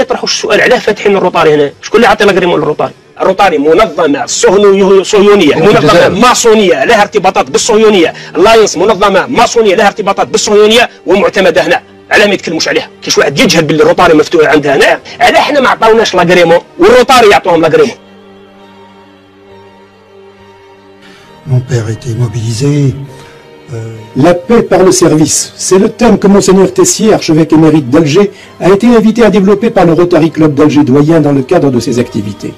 يطرحوا السؤال علاه فاتحين الروطاري هنا؟ شكون اللي عطي لاغريمون للروطاري؟ الروطاري منظمه صهيونيه، منظمه ماسونيه لها ارتباطات بالصهيونيه، اللاينس منظمه ماسونيه لها ارتباطات بالصهيونيه ومعتمده هنا. علاه ما يتكلموش عليها؟ كاش واحد يجهل باللي الروطاري مفتوح عندها هنا، علاه حنا ما عطاوناش لاغريمون والروطاري يعطوهم لاغريمون؟ Mon père était mobilisé. La paix par le service, c'est le thème que Monseigneur Tessier, archevêque émérite d'Alger, a été invité à développer par le Rotary Club d'Alger doyen dans le cadre de ses activités.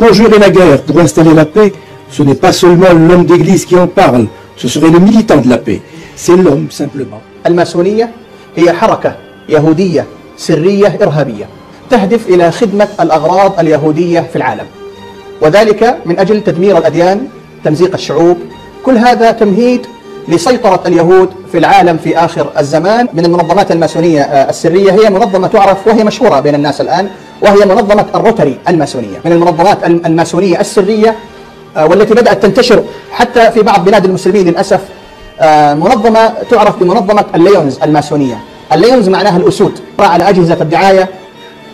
Conjurer la guerre pour installer la paix, ce n'est pas seulement l'homme d'église qui en parle, ce serait le militant de la paix. C'est l'homme simplement. الماسونية هي حركة يهودية سرية إرهابية تهدف إلى خدمة الأغراض اليهودية في العالم، وذلك من أجل تدمير الأديان، تمزيق الشعوب. كل هذا تمهيد لسيطرة اليهود في العالم في آخر الزمان. من المنظمات الماسونية السرية هي منظمة تعرف وهي مشهورة بين الناس الآن، وهي منظمة الروتري الماسونية، من المنظمات الماسونية السرية والتي بدأت تنتشر حتى في بعض بلاد المسلمين للأسف. منظمة تعرف بمنظمة الليونز الماسونية. الليونز معناها الأسود، على أجهزة الدعاية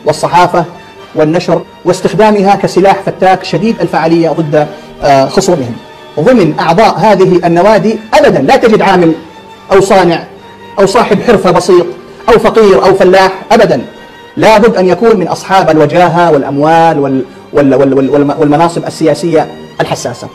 والصحافة والنشر واستخدامها كسلاح فتاك شديد الفعالية ضد خصومهم. ضمن أعضاء هذه النوادي أبدا لا تجد عامل أو صانع أو صاحب حرفة بسيط أو فقير أو فلاح، أبدا لابد أن يكون من أصحاب الوجاهة والأموال والمناصب السياسية الحساسة.